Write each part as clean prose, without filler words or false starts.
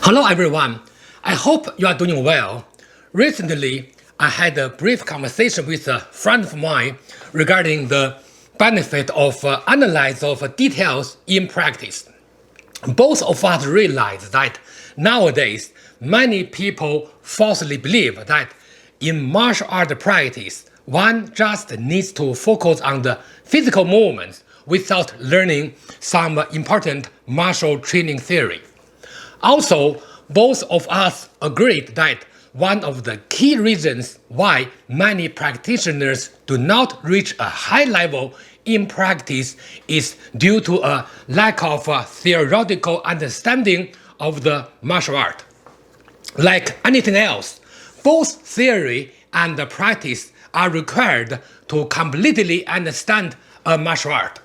Hello everyone, I hope you are doing well. Recently, I had a brief conversation with a friend of mine regarding the benefit of analysis of details in practice. Both of us realize that nowadays many people falsely believe that in martial art practice, one just needs to focus on the physical movements without learning some important martial training theory. Also, both of us agreed that one of the key reasons why many practitioners do not reach a high level in practice is due to a lack of theoretical understanding of the martial art. Like anything else, both theory and practice are required to completely understand a martial art.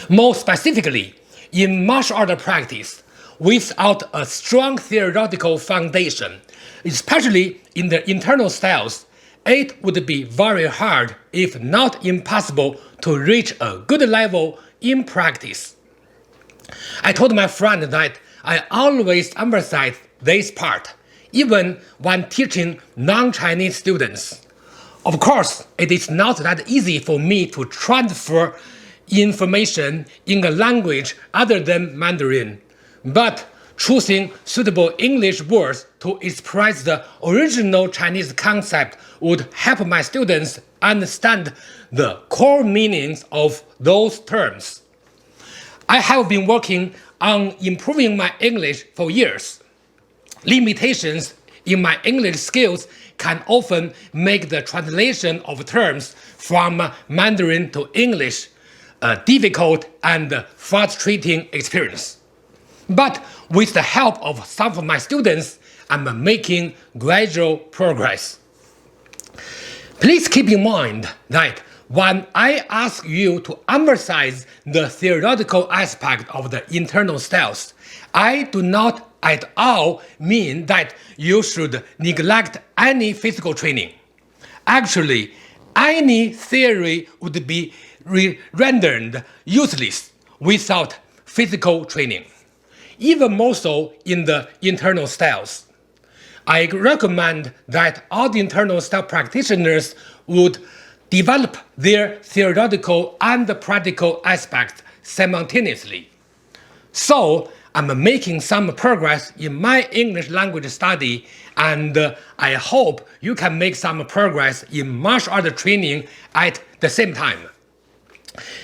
More specifically, in martial art practice, without a strong theoretical foundation, especially in the internal styles, it would be very hard, if not impossible, to reach a good level in practice. I told my friend that I always emphasize this part, even when teaching non-Chinese students. Of course, it is not that easy for me to transfer information in a language other than Mandarin. But choosing suitable English words to express the original Chinese concept would help my students understand the core meanings of those terms. I have been working on improving my English for years. Limitations in my English skills can often make the translation of terms from Mandarin to English a difficult and frustrating experience. But with the help of some of my students, I'm making gradual progress. Please keep in mind that when I ask you to emphasize the theoretical aspect of the internal styles, I do not at all mean that you should neglect any physical training. Actually, any theory would be rendered useless without physical training, even more so in the internal styles. I recommend that all the internal style practitioners would develop their theoretical and practical aspects simultaneously. So, I'm making some progress in my English language study, and I hope you can make some progress in martial art training at the same time.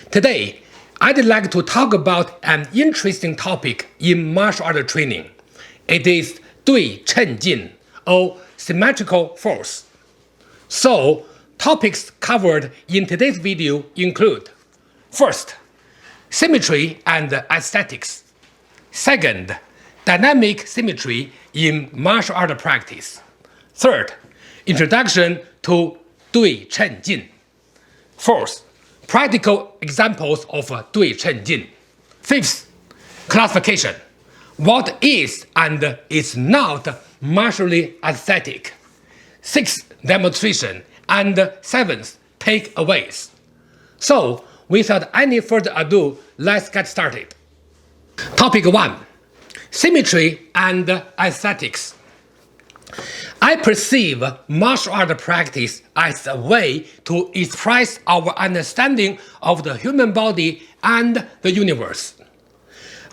Today, I'd like to talk about an interesting topic in martial art training. It is Dui Chen Jin, or Symmetrical Force. So, topics covered in today's video include: first, symmetry and aesthetics; second, dynamic symmetry in martial art practice; third, introduction to Dui Chen Jin; fourth, practical examples of Dui Chen Jin; fifth, classification: what is and is not martially aesthetic; sixth, demonstration; and seventh, takeaways. So, without any further ado, let's get started. Topic 1. Symmetry and aesthetics. I perceive martial art practice as a way to express our understanding of the human body and the universe.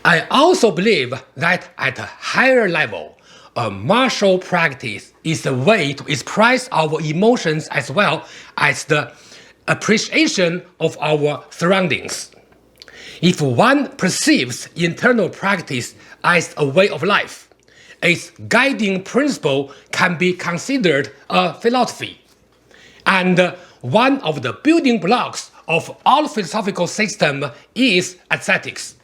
I also believe that at a higher level, a martial practice is a way to express our emotions as well as the appreciation of our surroundings. If one perceives internal practice as a way of life, its guiding principle can be considered a philosophy. And one of the building blocks of all philosophical systems is aesthetics.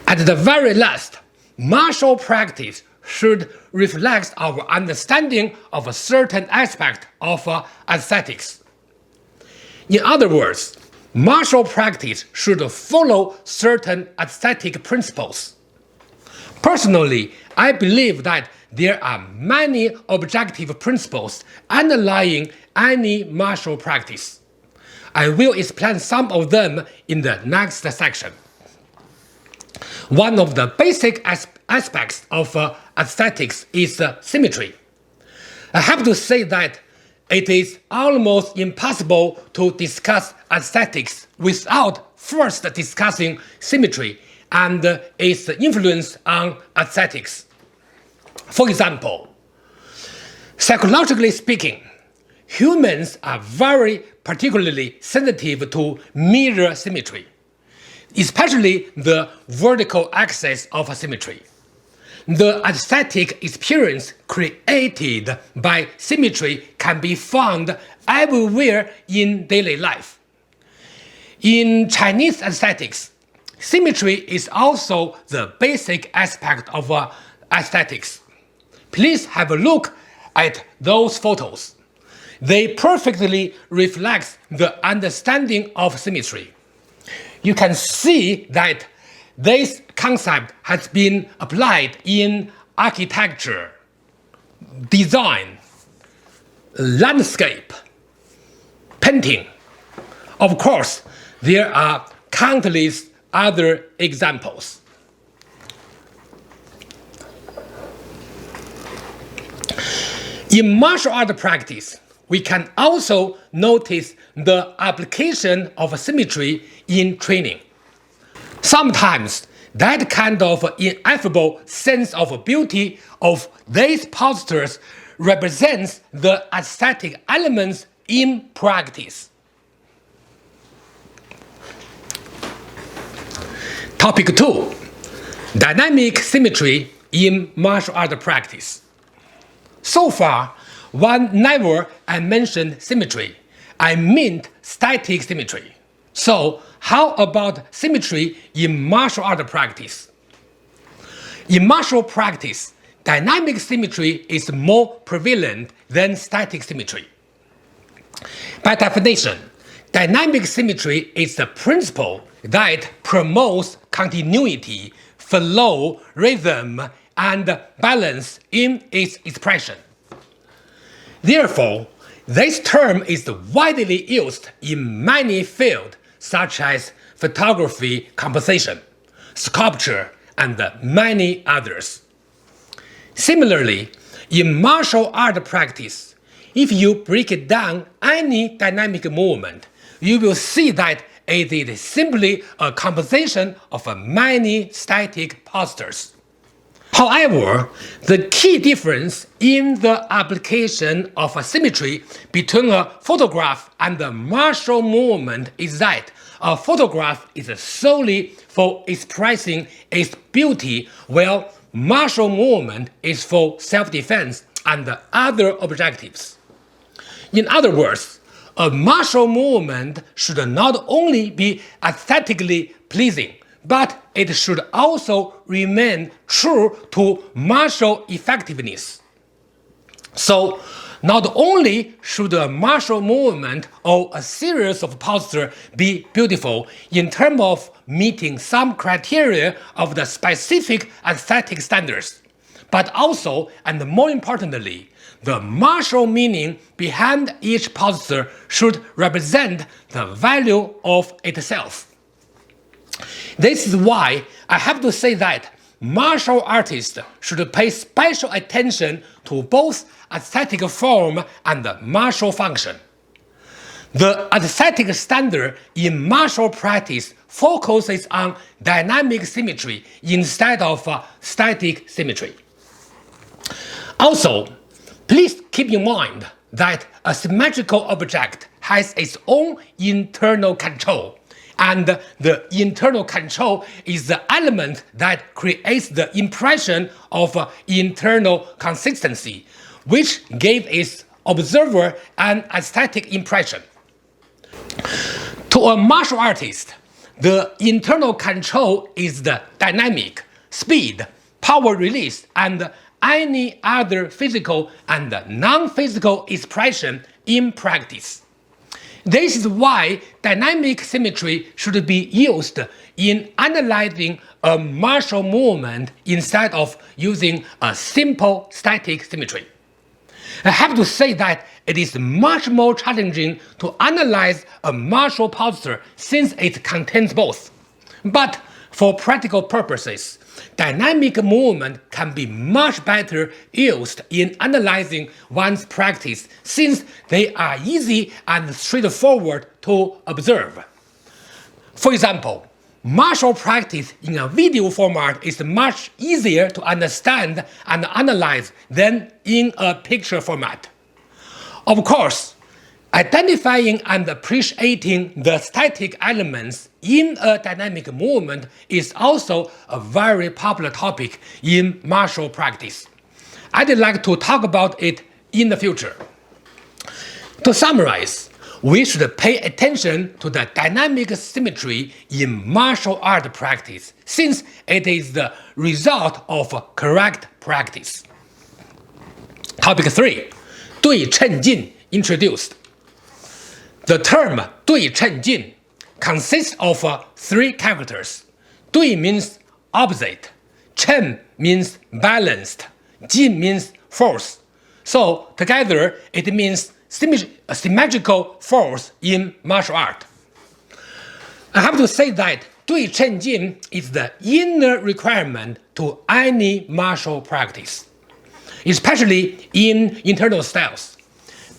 At the very last, martial practice should reflect our understanding of a certain aspect of aesthetics. In other words, martial practice should follow certain aesthetic principles. Personally, I believe that there are many objective principles underlying any martial practice. I will explain some of them in the next section. One of the basic aspects of aesthetics is symmetry. I have to say that it is almost impossible to discuss aesthetics without first discussing symmetry and its influence on aesthetics. For example, psychologically speaking, humans are very particularly sensitive to mirror symmetry, especially the vertical axis of symmetry. The aesthetic experience created by symmetry can be found everywhere in daily life. In Chinese aesthetics, symmetry is also the basic aspect of aesthetics. Please have a look at those photos. They perfectly reflect the understanding of symmetry. You can see that this concept has been applied in architecture, design, landscape, painting. Of course, there are countless other examples. In martial art practice, we can also notice the application of symmetry in training. Sometimes that kind of ineffable sense of beauty of these postures represents the aesthetic elements in practice. Topic 2. Dynamic symmetry in martial art practice. So far, whenever I mentioned symmetry, I meant static symmetry. So, how about symmetry in martial art practice? In martial practice, dynamic symmetry is more prevalent than static symmetry. By definition, dynamic symmetry is the principle that promotes continuity, flow, rhythm, and balance in its expression. Therefore, this term is widely used in many fields such as photography, composition, sculpture, and many others. Similarly, in martial art practice, if you break it down any dynamic movement, you will see that it is simply a composition of many static postures. However, the key difference in the application of symmetry between a photograph and a martial movement is that a photograph is solely for expressing its beauty, while martial movement is for self-defense and other objectives. In other words, a martial movement should not only be aesthetically pleasing, but it should also remain true to martial effectiveness. So, not only should a martial movement or a series of postures be beautiful in terms of meeting some criteria of the specific aesthetic standards, but also, and more importantly, the martial meaning behind each posture should represent the value of itself. This is why I have to say that martial artists should pay special attention to both aesthetic form and martial function. The aesthetic standard in martial practice focuses on dynamic symmetry instead of static symmetry. Also, please keep in mind that a symmetrical object has its own internal control, and the internal control is the element that creates the impression of internal consistency, which gives its observer an aesthetic impression. To a martial artist, the internal control is the dynamic, speed, power release, and any other physical and non-physical expression in practice. This is why dynamic symmetry should be used in analyzing a martial movement instead of using a simple static symmetry. I have to say that it is much more challenging to analyze a martial posture since it contains both. But For practical purposes, dynamic movement can be much better used in analyzing one's practice since they are easy and straightforward to observe. For example, martial practice in a video format is much easier to understand and analyze than in a picture format. Of course, identifying and appreciating the static elements in a dynamic movement is also a very popular topic in martial practice. I'd like to talk about it in the future. To summarize, we should pay attention to the dynamic symmetry in martial art practice since it is the result of correct practice. Topic 3. Dui Chen Jin introduced. The term Dui Chen Jin consists of 3 characters. Dui means opposite, Chen means balanced, Jin means force. So together it means symmetrical force in martial art. I have to say that Dui Chen Jin is the inner requirement to any martial practice, especially in internal styles.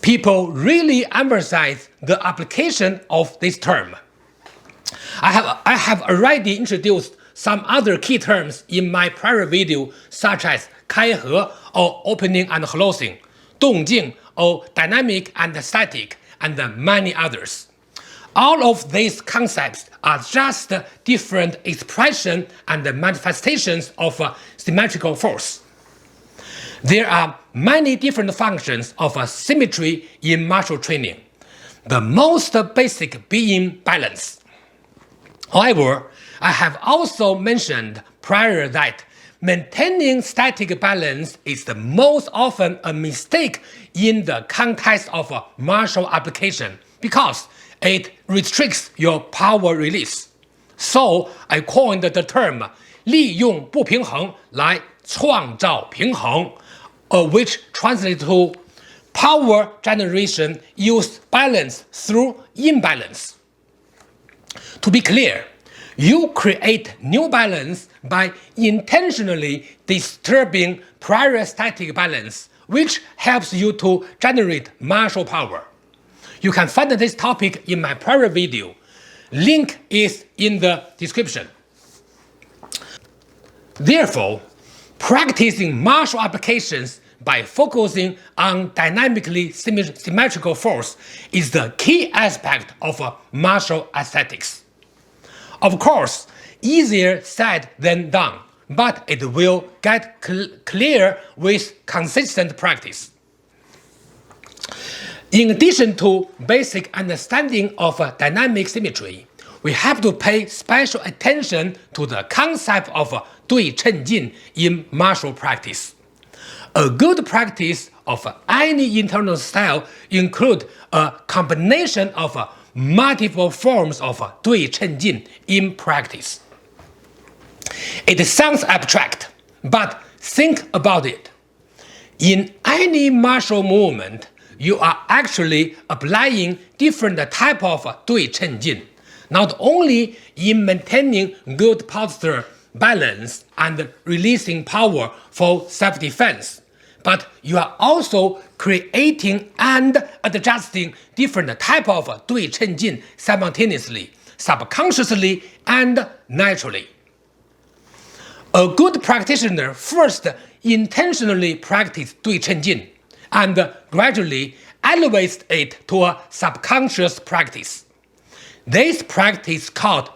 People really emphasize the application of this term. I have already introduced some other key terms in my prior video, such as 开合 or opening and closing, 动静 or dynamic and static, and many others. All of these concepts are just different expressions and manifestations of symmetrical force. There are many different functions of symmetry in martial training, the most basic being balance. However, I have also mentioned prior that maintaining static balance is the most often a mistake in the context of martial application because it restricts your power release. So I coined the term 利用不平衡来创造平衡, which translates to power generation use balance through imbalance. To be clear, you create new balance by intentionally disturbing prior static balance, which helps you to generate martial power. You can find this topic in my prior video. Link is in the description. Therefore, practicing martial applications by focusing on dynamically symmetrical force is the key aspect of martial aesthetics. Of course, easier said than done, but it will get clear with consistent practice. In addition to basic understanding of dynamic symmetry, we have to pay special attention to the concept of Dui Chen Jin in martial practice. A good practice of any internal style includes a combination of multiple forms of Dui Chen Jin in practice. It sounds abstract, but think about it. In any martial movement, you are actually applying different types of Dui Chen Jin, not only in maintaining good posture, balance, and releasing power for self-defense, but you are also creating and adjusting different types of Dui Chen Jin simultaneously, subconsciously, and naturally. A good practitioner first intentionally practices Dui Chen Jin and gradually elevates it to a subconscious practice. This practice called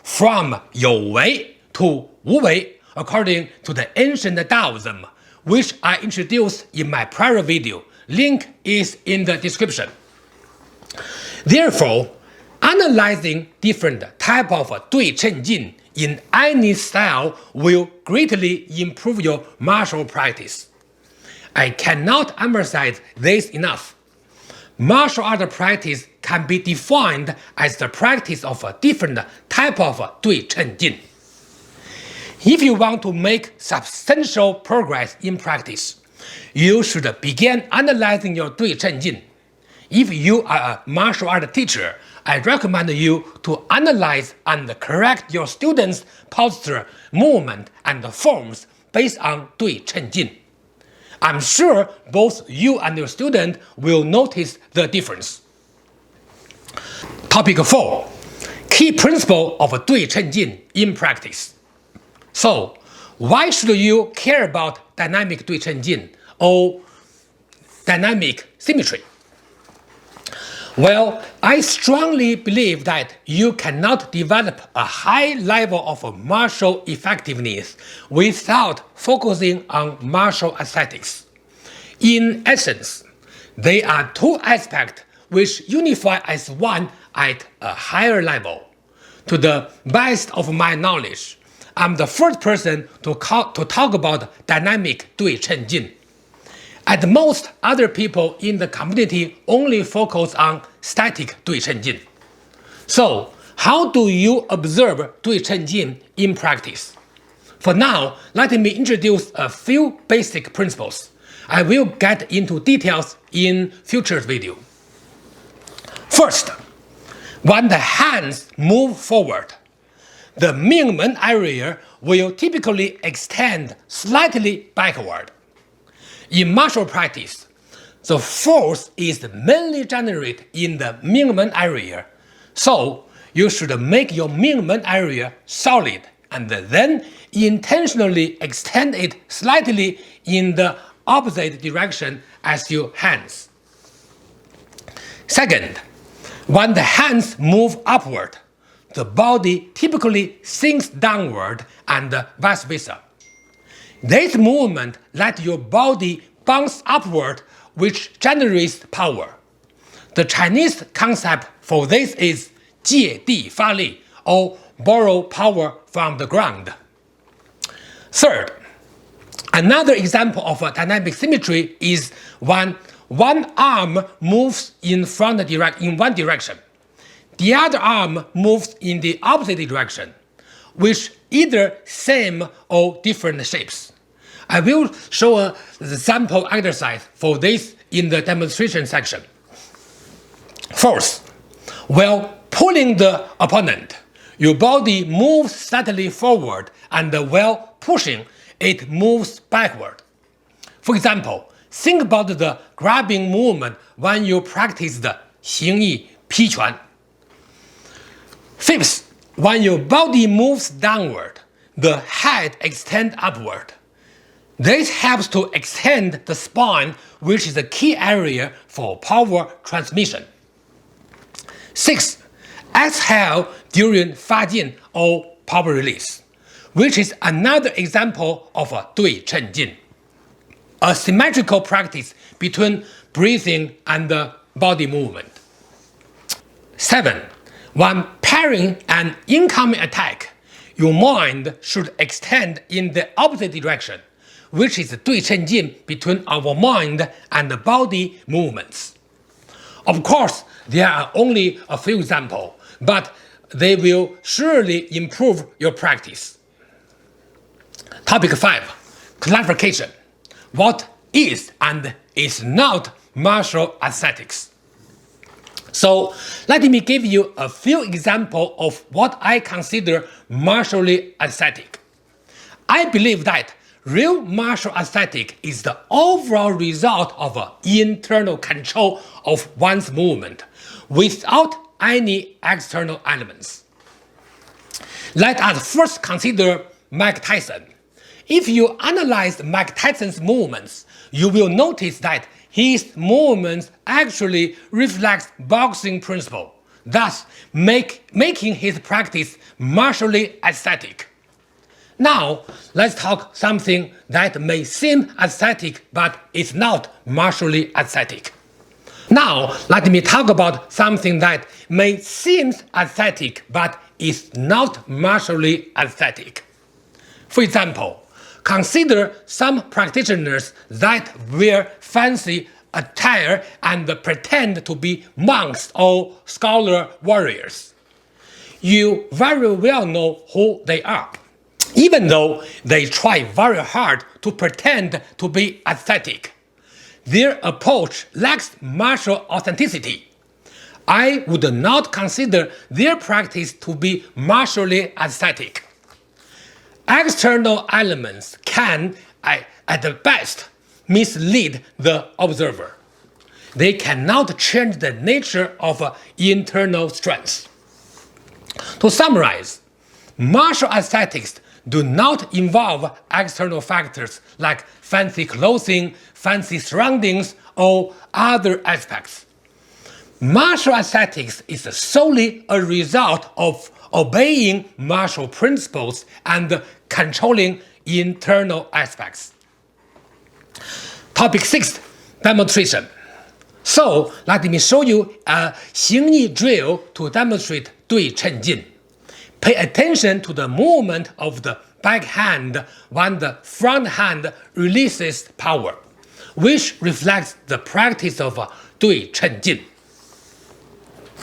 from 有为 to 无为, according to the ancient Taoism, which I introduced in my prior video. Link is in the description. Therefore, analyzing different types of Dui Chen Jin in any style will greatly improve your martial practice. I cannot emphasize this enough. Martial art practice can be defined as the practice of a different type of Dui Chen Jin. If you want to make substantial progress in practice, you should begin analyzing your Dui Chen Jin. If you are a martial art teacher, I recommend you to analyze and correct your students' posture, movement, and forms based on Dui Chen Jin. I'm sure both you and your student will notice the difference. Topic 4. Key principle of Dui Chen Jin in practice. So, why should you care about dynamic Dui Chen Jin or dynamic symmetry? Well, I strongly believe that you cannot develop a high level of martial effectiveness without focusing on martial aesthetics. In essence, they are two aspects which unify as one at a higher level. To the best of my knowledge, I'm the first person to talk about dynamic Dui Chen Jin. At most, other people in the community only focus on static Dui Chen Jin. So, how do you observe Dui Chen Jin in practice? For now, let me introduce a few basic principles. I will get into details in future video. First, when the hands move forward, the movement area will typically extend slightly backward. In martial practice, the force is mainly generated in the movement area, so you should make your movement area solid and then intentionally extend it slightly in the opposite direction as your hands. Second, when the hands move upward, the body typically sinks downward and vice versa. This movement lets your body bounce upward, which generates power. The Chinese concept for this is 借地发力, or borrow power from the ground. Third, another example of a dynamic symmetry is when one arm moves in one direction. The other arm moves in the opposite direction, with either same or different shapes. I will show a sample exercise for this in the demonstration section. Fourth, while pulling the opponent, your body moves slightly forward, and while pushing, it moves backward. For example, think about the grabbing movement when you practice the xingyi 劈拳. Fifth, when your body moves downward, the head extends upward. This helps to extend the spine, which is a key area for power transmission. Sixth, exhale during 发劲 or power release, which is another example of a Dui Chen Jin, a symmetrical practice between breathing and the body movement. 7. When parrying an incoming attack, your mind should extend in the opposite direction, which is Dui Chen Jin between our mind and the body movements. Of course, there are only a few examples, but they will surely improve your practice. Topic 5. Clarification. What is and is not martial aesthetics? So, let me give you a few examples of what I consider martially aesthetic. I believe that real martial aesthetic is the overall result of an internal control of one's movement, without any external elements. Let us first consider Mike Tyson. If you analyze Mike Tyson's movements, you will notice that his movements actually reflect boxing principle, thus making his practice martially aesthetic. Now, let's talk something that may seem aesthetic but is not martially aesthetic. Now, let me talk about something that may seem aesthetic but is not martially aesthetic. For example, consider some practitioners that wear fancy attire and pretend to be monks or scholar warriors. You very well know who they are, even though they try very hard to pretend to be aesthetic. Their approach lacks martial authenticity. I would not consider their practice to be martially aesthetic. External elements can, at the best, mislead the observer. They cannot change the nature of internal strength. To summarize, martial aesthetics do not involve external factors like fancy clothing, fancy surroundings, or other aspects. Martial aesthetics is solely a result of obeying martial principles and controlling internal aspects. Topic 6. Demonstration. So, let me show you a xingyi drill to demonstrate Dui Chen Jin. Pay attention to the movement of the back hand when the front hand releases power, which reflects the practice of Dui Chen Jin.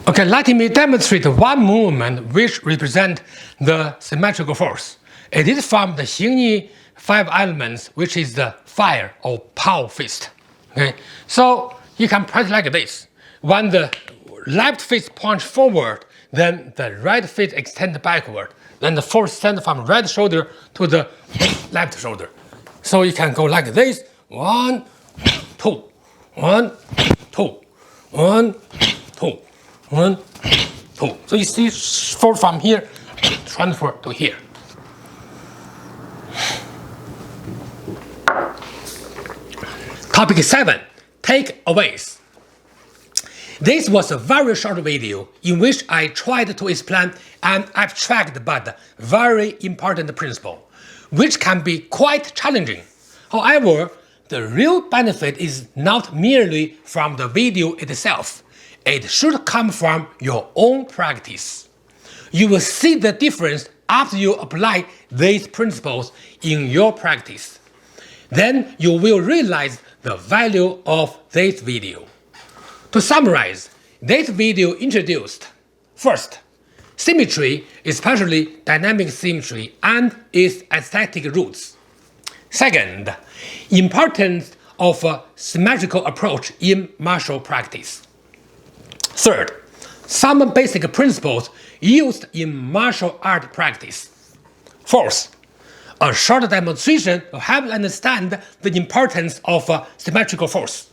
Okay, let me demonstrate one movement which represents the symmetrical force. It is from the xingyi 5 elements, which is the fire or pow fist. Okay, so you can practice like this. When the left fist punch forward, then the right fist extend backward. Then the force send from right shoulder to the left shoulder. So you can go like this. 1, 2, 1, 2, 1, 2, 1, 2. So you see force from here, transfer to here. Topic 7. Takeaways. This was a very short video in which I tried to explain an abstract but very important principle, which can be quite challenging. However, the real benefit is not merely from the video itself. It should come from your own practice. You will see the difference after you apply these principles in your practice. Then you will realize the value of this video. To summarize, this video introduced, first, symmetry, especially dynamic symmetry and its aesthetic roots. Second, importance of a symmetrical approach in martial practice. Third, some basic principles used in martial art practice. Fourth, a short demonstration to help understand the importance of symmetrical force.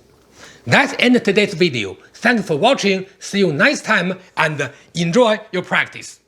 That's the end of today's video. Thanks for watching, see you next time, and enjoy your practice.